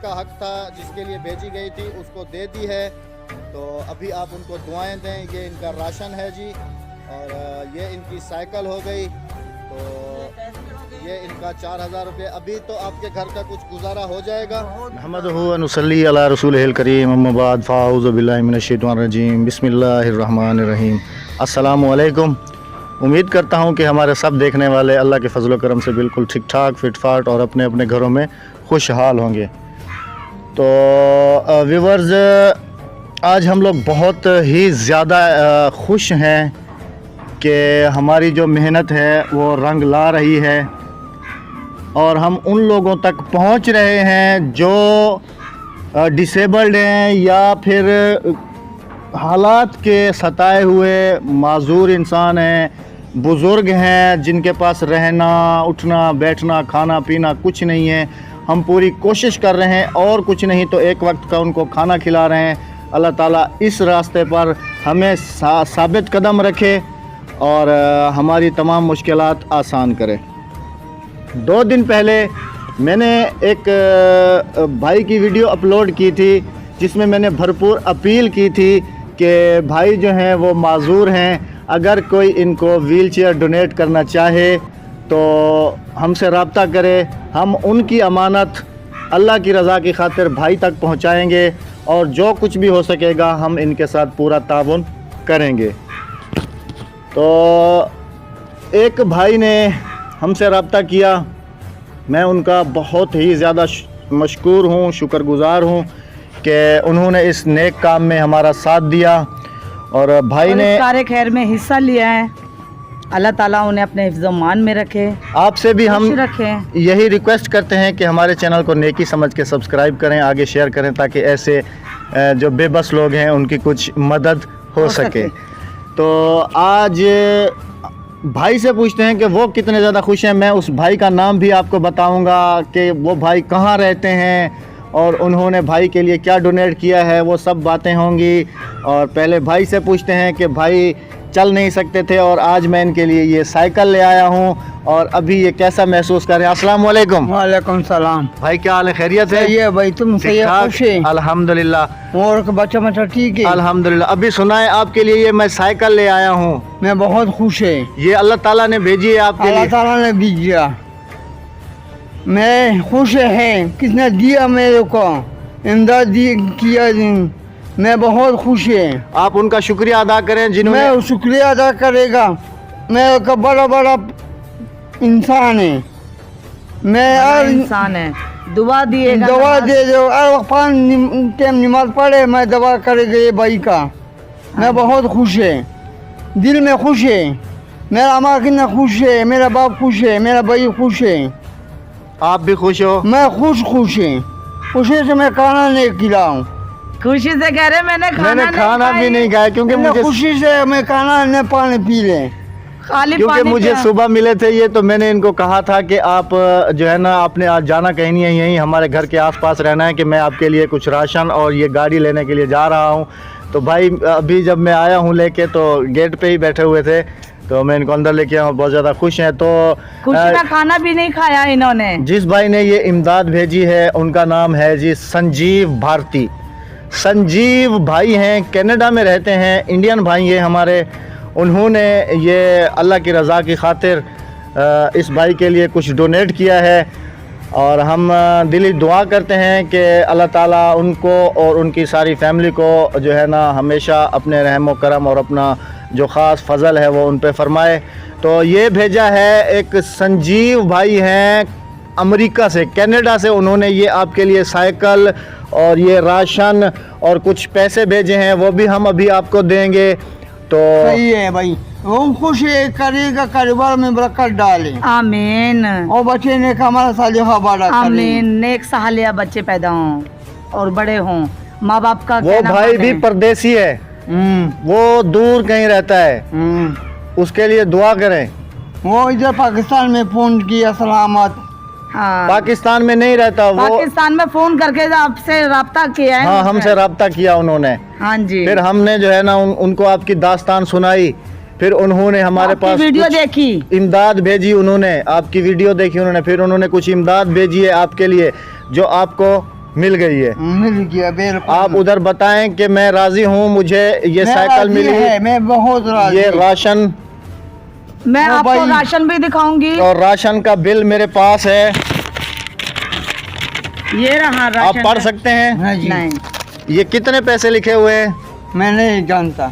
का हक था जिसके लिए भेजी गई थी उसको दे दी है। तो अभी आप उनको दुआएं दें। ये इनका राशन है जी, और ये इनकी साइकिल हो गई। तो ये इनका 4000 रुपये। अभी तो आपके घर का कुछ गुजारा हो जाएगा। महमदहु व नुसल्ली अला रसूलिहिल करीम, अम्मा बाद, फ़ाऊज़ु बिल्लाहि मिनश्शैतानिर रजीम, बिस्मिल्लाहिर रहमानिर रहीम। अस्सलामु अलैकुम। उम्मीद करता हूँ कि हमारे सब देखने वाले अल्लाह के फजल करम से बिल्कुल ठीक ठाक, फिट फाट और अपने अपने घरों में खुशहाल होंगे। तो व्यूवर्स, आज हम लोग बहुत ही ज़्यादा खुश हैं कि हमारी जो मेहनत है वो रंग ला रही है, और हम उन लोगों तक पहुंच रहे हैं जो डिसेबल्ड हैं या फिर हालात के सताए हुए माजूर इंसान हैं, बुज़ुर्ग हैं, जिनके पास रहना, उठना, बैठना, खाना पीना कुछ नहीं है। हम पूरी कोशिश कर रहे हैं और कुछ नहीं तो एक वक्त का उनको खाना खिला रहे हैं। अल्लाह ताला इस रास्ते पर हमें साबित कदम रखे और हमारी तमाम मुश्किलात आसान करे। 2 दिन पहले मैंने एक भाई की वीडियो अपलोड की थी जिसमें मैंने भरपूर अपील की थी कि भाई जो हैं वो माजूर हैं, अगर कोई इनको व्हीलचेयर डोनेट करना चाहे तो हमसे रब्ता करे। हम उनकी अमानत अल्लाह की रज़ा की खातिर भाई तक पहुंचाएंगे और जो कुछ भी हो सकेगा हम इनके साथ पूरा ताउन करेंगे। तो एक भाई ने हमसे रब्ता किया, मैं उनका बहुत ही ज़्यादा मशकूर हूँ, शुक्रगुज़ार हूँ कि उन्होंने इस नेक काम में हमारा साथ दिया और भाई ने सारे खैर में हिस्सा लिया है। अल्लाह ताला उन्हें अपने हिफ्ज़-ओ-मान में रखे। आपसे भी हम रखें। यही रिक्वेस्ट करते हैं कि हमारे चैनल को नेकी समझ के सब्सक्राइब करें, आगे शेयर करें, ताकि ऐसे जो बेबस लोग हैं उनकी कुछ मदद हो सके। तो आज भाई से पूछते हैं कि वो कितने ज़्यादा खुश हैं। मैं उस भाई का नाम भी आपको बताऊंगा कि वो भाई कहाँ रहते हैं और उन्होंने भाई के लिए क्या डोनेट किया है, वो सब बातें होंगी। और पहले भाई से पूछते हैं कि भाई चल नहीं सकते थे और आज मैं इनके लिए ये साइकिल ले आया हूँ और अभी ये कैसा महसूस कर रहे हैं। अस्सलाम वालेकुम। वालेकुम सलाम। भाई क्या हाल है, खैरियत है? सही है भाई, तुम सही है? खुश है? अल्हम्दुलिल्लाह। और बच्चा ठीक है? अल्हम्दुलिल्लाह। अभी सुनाए आपके लिए ये मैं साइकिल ले आया हूँ। मैं बहुत खुश है। ये अल्लाह ताला ने भेजी है आपके लिए। अल्लाह ताला ने भेजा, मैं खुश है। किसने दिया मेरे को, इमदाद किया, मैं बहुत खुश है। आप उनका शुक्रिया अदा करें जिन्होंने। मैं शुक्रिया अदा करेगा। मैं एक बड़ा इंसान है, मैं इंसान है। दुआ दिएगा, दवा दे दो। 5 टाइम नमाज पढ़े, मैं दवा करेगा ये भाई का। मैं बहुत खुश है, दिल में खुश है। मेरा माकिन खुश है, मेरा बाप खुश है, मेरा भाई खुश है। आप भी खुश हो? मैं खुश है। खुशी से मैं खाना नहीं खिलाऊं। खुशी से कह रहे मैंने खाना भी नहीं खाया क्योंकि मुझे खुशी से मैं खाना नहीं, पानी पी ले खाली, क्योंकि मुझे सुबह मिले थे ये। तो मैंने इनको कहा था कि आप जो है ना, आपने आज जाना कहीं नहीं है, यहीं हमारे घर के आसपास रहना है कि मैं आपके लिए कुछ राशन और ये गाड़ी लेने के लिए जा रहा हूँ। तो भाई अभी जब मैं आया हूँ लेके, तो गेट पे ही बैठे हुए थे, तो मैं इनको अंदर लेके आया, बहुत ज़्यादा खुश हैं। तो खाना भी नहीं खाया इन्होंने। जिस भाई ने ये इमदाद भेजी है उनका नाम है जी संजीव भारती। संजीव भाई हैं, कनाडा में रहते हैं, इंडियन भाई ये हमारे। उन्होंने ये अल्लाह की रज़ा की खातिर इस भाई के लिए कुछ डोनेट किया है और हम दिली दुआ करते हैं कि अल्लाह ताला उनको और उनकी सारी फैमिली को जो है ना हमेशा अपने रहम व करम और अपना जो ख़ास फजल है वो उन पे फरमाए। तो ये भेजा है एक संजीव भाई हैं अमेरिका से, कनाडा से। उन्होंने ये आपके लिए साइकिल और ये राशन और कुछ पैसे भेजे हैं, वो भी हम अभी आपको देंगे। तो सही है भाई, वो खुश करेगा, कारोबार में बरकत डाले, आमीन। और बच्चे ने हमारा सालिहा बड़ा, आमीन। नेक सालिया बच्चे पैदा हों और बड़े हों, माँ बाप का। वो भाई भी परदेसी है, वो दूर कहीं रहता है, उसके लिए दुआ करें। वो इधर पाकिस्तान में फोन किया सलामत। हाँ। पाकिस्तान में नहीं रहता वो, पाकिस्तान में फोन करके आपसे राब्ता किया है। हाँ, हमसे राब्ता किया उन्होंने। हाँ जी। फिर हमने जो है ना उनको आपकी दास्तान सुनाई, फिर उन्होंने हमारे पास वीडियो देखी, इमदाद भेजी, उन्होंने आपकी वीडियो देखी उन्होंने, फिर उन्होंने कुछ इमदाद भेजी है आपके लिए जो आपको मिल गई है। मिल गया बिल्कुल। आप उधर बताएं कि मैं राजी हूँ, मुझे ये मैं साइकिल राजी मिली है, मैं बहुत राजी। ये राशन मैं ओ आपको भाई। राशन भी दिखाऊंगी। और राशन का बिल मेरे पास है, ये रहा आप राशन पढ़ का- सकते हैं। हाँ जी। नहीं, ये कितने पैसे लिखे हुए हैं? मैं नहीं जानता।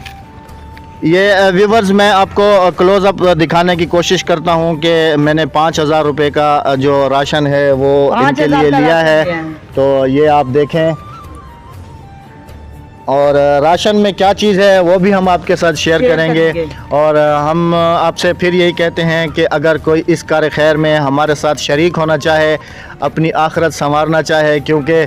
ये व्यूवर्स मैं आपको क्लोज अप दिखाने की कोशिश करता हूँ कि मैंने 5,000 रुपये का जो राशन है वो 5,000 इनके लिए का लिया राशन है। लिया है। तो ये आप देखें, और राशन में क्या चीज़ है वो भी हम आपके साथ शेयर करेंगे। और हम आपसे फिर यही कहते हैं कि अगर कोई इस कार खैर में हमारे साथ शरीक होना चाहे, अपनी आखिरत संवारना चाहे, क्योंकि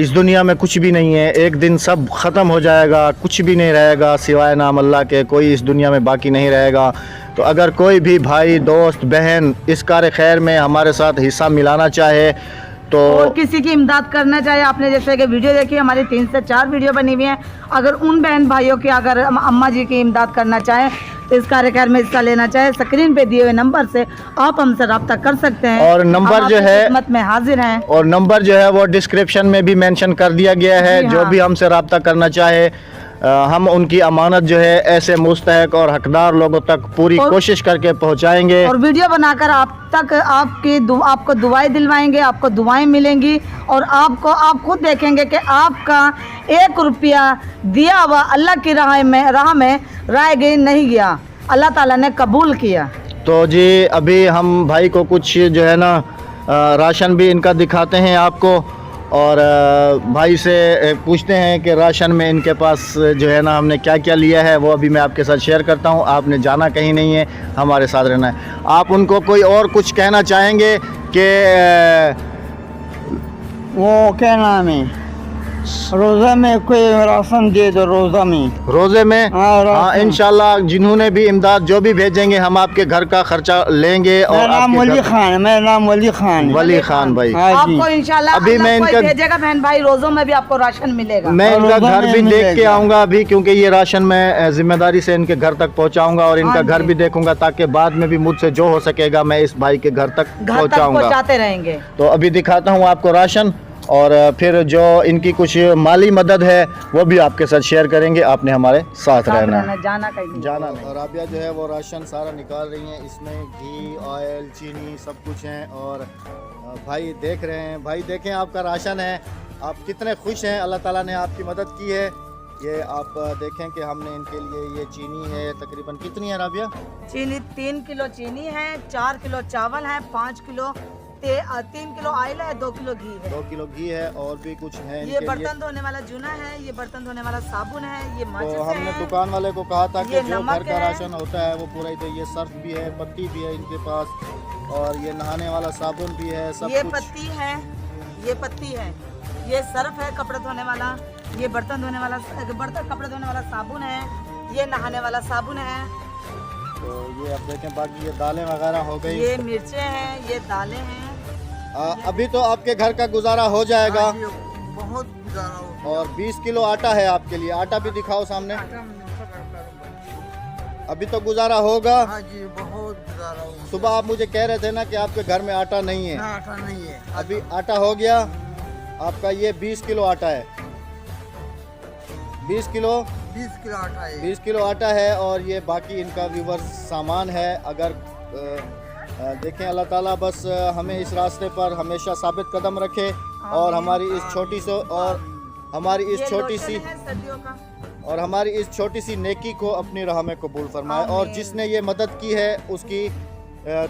इस दुनिया में कुछ भी नहीं है, एक दिन सब ख़त्म हो जाएगा, कुछ भी नहीं रहेगा सिवाय नाम अल्लाह के, कोई इस दुनिया में बाकी नहीं रहेगा। तो अगर कोई भी भाई दोस्त बहन इस कार खैर में हमारे साथ हिस्सा मिलाना चाहे तो और किसी की इमदाद करना चाहे, आपने जैसे कि वीडियो देखी, हमारी 3 से 4 वीडियो बनी हुई हैं, अगर उन बहन भाइयों की अगर अम्मा जी की इमदाद करना चाहें, इस कार्यक्रम में हिस्सा लेना चाहे, स्क्रीन पे दिए हुए नंबर से आप हमसे रब्ता कर सकते हैं। और नंबर हम जो आपकी है खिदमत में हाजिर हैं। और नंबर जो है वो डिस्क्रिप्शन में भी मेंशन कर दिया गया है। जी जो हाँ। भी हमसे रब्ता करना चाहे, हम उनकी अमानत जो है ऐसे मुस्तहक और हकदार लोगों तक पूरी और- कोशिश करके पहुंचाएंगे। और वीडियो बनाकर आप तक आपको दुआएं दिलवाएंगे, आपको दुआएं मिलेंगी, और आप खुद देखेंगे कि आपका 1 रुपया दिया हुआ अल्लाह की राह में राय गई नहीं गया, अल्लाह ताला ने कबूल किया। तो जी अभी हम भाई को कुछ जो है ना राशन भी इनका दिखाते हैं आपको, और भाई से पूछते हैं कि राशन में इनके पास जो है ना हमने क्या क्या लिया है, वो अभी मैं आपके साथ शेयर करता हूँ। आपने जाना कहीं नहीं है, हमारे साथ रहना है। आप उनको कोई और कुछ कहना चाहेंगे कि वो क्या नाम है, रोज़ा में कोई राशन दे दो, रोज़ा में। रोज़े में? हाँ, हाँ राशन। इंशाल्लाह जिन्होंने भी इमदाद जो भी भेजेंगे हम आपके घर का खर्चा लेंगे। और मेरा नाम आपके वली घर- खान है, मेरा नाम वली खान है। वली खान भाई। हाँ जी। आपको इंशाल्लाह अभी अल्लाह मैं कोई इनका- भेजेगा बहन भाई, रोज़ों में भी आपको राशन मिलेगा। मैं और इनका रोज़ा घर में भी देख के मिलेगा। आऊँगा अभी, क्योंकि ये राशन मैं जिम्मेदारी से इनके घर तक पहुँचाऊँगा और इनका हाँ घर जी। भी देखूंगा, ताकि बाद में भी मुझसे जो हो सकेगा मैं इस भाई के घर तक घर तक पहुँचाऊँगा। पहुँचाते रहेंगे। तो अभी दिखाता हूँ आपको राशन, और फिर जो इनकी कुछ माली मदद है वो भी आपके साथ शेयर करेंगे। आपने हमारे साथ रहना है, जाना कहीं नहीं। जाना नहीं। और राबिया जो है वो राशन सारा निकाल रही हैं, इसमें घी, ऑयल, चीनी सब कुछ है। और भाई देख रहे हैं, भाई देखें आपका राशन है, आप कितने खुश हैं, अल्लाह ताला ने आपकी मदद की है। ये आप देखें कि हमने इनके लिए ये चीनी है, तकरीबन कितनी है राबिया? चीनी 3 किलो चीनी है, 4 किलो चावल है, 5 किलो 3 किलो ऑयल है, 2 किलो घी है। 2 किलो घी है, और भी कुछ है ये इनके लिए। बर्तन धोने वाला जूना है, ये बर्तन धोने वाला साबुन है, ये माचिस तो हमने है। दुकान वाले को कहा था कि ये जो नमक घर का है। राशन होता है वो पूरा ही दे। ये सर्फ भी है, पत्ती भी है इनके पास, और ये नहाने वाला साबुन भी है, सब ये कुछ। पत्ती है, ये पत्ती है, ये सर्फ है कपड़े धोने वाला, ये बर्तन धोने वाला कपड़े धोने वाला साबुन है, ये नहाने वाला साबुन है, तो ये अब देखें, बाकी ये दालें वगैरह हो गई। ये मिर्चें हैं, ये दालें हैं। अभी तो आपके घर का गुजारा हो जाएगा। बहुत गुजारा हो। और 20 किलो आटा है आपके लिए, आटा भी दिखाओ सामने। अभी तो गुजारा होगा। हाँ जी, बहुत गुजारा हो। सुबह आप मुझे कह रहे थे ना कि आपके घर में आटा नहीं है, आटा नहीं है। अभी आटा हो गया आपका। ये 20 किलो आटा है, 20 किलो 20 किलो आटा है। 20 किलो आटा है। और ये बाकी इनका व्यूवर्स सामान है। अगर देखें, अल्लाह ताला बस हमें इस रास्ते पर हमेशा साबित कदम रखे, और हमारी इस छोटी सी और हमारी इस ये छोटी लोशन सी है सर्दियों का। और हमारी इस छोटी सी नेकी को अपनी राह में कबूल फरमाए। और आमीन। जिसने ये मदद की है उसकी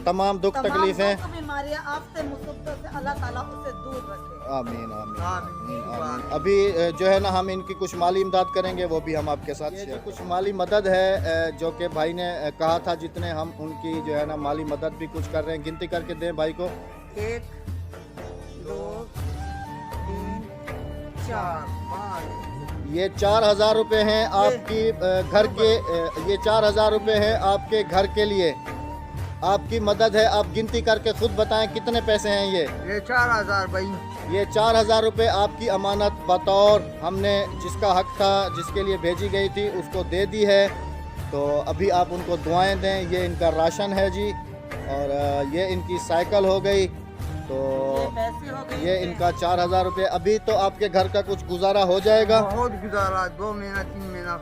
तमाम दुख तमाम तकलीफें, दुख बीमारियां आपसे मुसीबतों से अल्लाह ताला उसे दूर रखे। आमीन आमीन आमीन, आमीन आमीन। अभी जो है ना हम इनकी कुछ माली इमदाद करेंगे, वो भी हम आपके साथ शेयर। कुछ माली मदद है जो कि भाई ने कहा था, जितने हम उनकी जो है ना माली मदद भी कुछ कर रहे हैं। गिनती करके दें भाई को। 1 2 3 4 5। ये 4,000 रुपये हैं आपकी घर के, ये 4,000 रुपये हैं आपके घर के लिए, आपकी मदद है। आप गिनती करके खुद बताएं कितने पैसे हैं ये 4,000 भाई। ये 4,000 रुपये आपकी अमानत बतौर हमने जिसका हक था, जिसके लिए भेजी गई थी, उसको दे दी है। तो अभी आप उनको दुआएं दें। ये इनका राशन है जी, और ये इनकी साइकिल हो गई। तो ये पैसे हो गए ये इनका 4000 रुपये। अभी तो आपके घर का कुछ गुजारा हो जाएगा? बहुत गुजारा, 2 महीना 3 महीना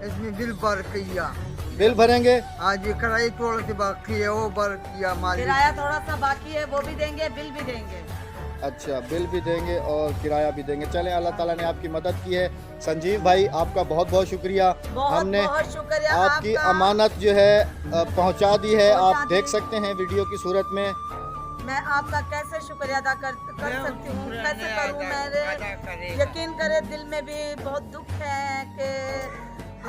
इसमें बिल भर किया। बिल भरेंगे? आज ये किराए थोड़ा से बाकी है, वो भर किया मालिक। किराया थोड़ा सा बाकी है, वो भी देंगे, बिल भी देंगे। अच्छा, बिल भी देंगे और किराया भी देंगे। चलें, अल्लाह ताला ने आपकी मदद की है। संजीव भाई, आपका बहुत बहुत शुक्रिया। हमने बहुत शुक्रिया आपकी आपका। अमानत जो है पहुंचा दी है। पहुंचा आप दी। देख सकते हैं वीडियो की सूरत में। मैं आपका कैसे शुक्रिया अदा कर सकती हूँ, कैसे करूँ? मेरे यकीन करे दिल में भी बहुत दुख है कि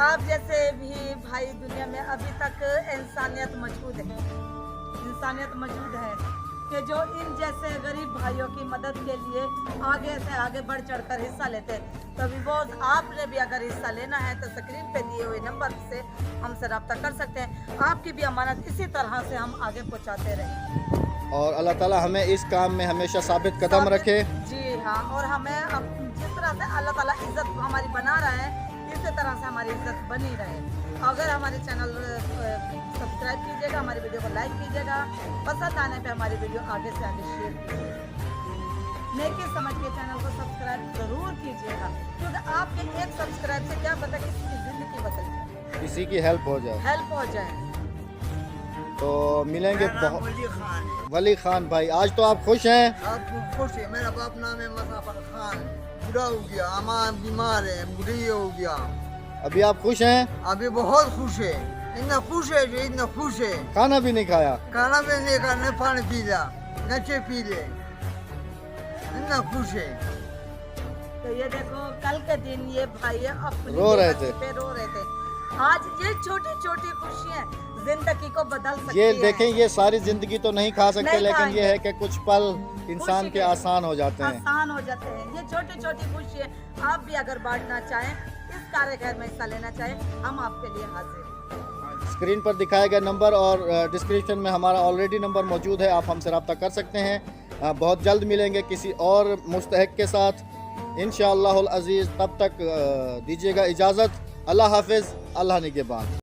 आप जैसे भी भाई दुनिया में अभी तक इंसानियत मौजूद है, इंसानियत मौजूद है कि जो इन जैसे गरीब भाइयों की मदद के लिए आगे से आगे बढ़ चढ़कर हिस्सा लेते हैं। तो वो आपने भी अगर हिस्सा लेना है तो स्क्रीन पे दिए हुए नंबर से हमसे रब्ता कर सकते हैं। आपकी भी अमानत इसी तरह से हम आगे पहुँचाते रहें और अल्लाह ताला हमें इस काम में हमेशा साबित कदम रखे। जी हाँ, और हमें अब जिस तरह से अल्लाह ताला इज्जत हमारी बना रहा है, इसी तरह से हमारी इज्जत बनी रहे। अगर हमारे चैनल सब्सक्राइब कीजिएगा, हमारी वीडियो को लाइक कीजिएगा, पसंद आने पे हमारी वीडियो आगे से आगे शेयर कीजिएगा। नेकी समझ के चैनल को सब्सक्राइब जरूर कीजिएगा, क्योंकि आपके एक सब्सक्राइब से क्या पता किसी की जिंदगी बदल जाए, किसी की हेल्प हो जाए। हेल्प हो जाए। तो मिलेंगे। मेरा नाम वली खान है। वली खान भाई, आज तो आप खुश हैं? आपको खुश है? मेरा बाप नाम है मसाफर खान, बुढ़ा हो गया, अम्मा बीमार है, बुढ़ी हो गया। अभी आप खुश हैं? अभी बहुत खुश है, इतना खुश है जो इतना खुश है। खाना भी नहीं खाया? खाना भी नहीं खा, न पानी पी लिया, न चाय पी ले, इतना खुश है। तो ये देखो, कल के दिन ये भाई अपनी रो रहे बेबसी थे। पे रो रहे थे। आज ये छोटी छोटी खुशियाँ जिंदगी को बदल सकती ये है। देखें, ये सारी जिंदगी तो नहीं खा सकते, नहीं लेकिन खाएंगे। ये है कि कुछ पल इंसान खुशी के के आसान हो जाते हैं। आसान हो जाते हैं। ये छोटी छोटी खुशियाँ आप भी अगर बांटना चाहें, इस कार्यक्रम में हिस्सा लेना चाहें, हम आपके लिए हाजिर हैं। स्क्रीन पर दिखाया गया नंबर और डिस्क्रिप्शन में हमारा ऑलरेडी नंबर मौजूद है, आप हमसे रब्ता कर सकते हैं। बहुत जल्द मिलेंगे किसी और मुस्तहक के साथ इंशाअल्लाहुल अज़ीज़। तब तक दीजिएगा इजाज़त। अल्लाह हाफिज़, अल्लाह निगहबान।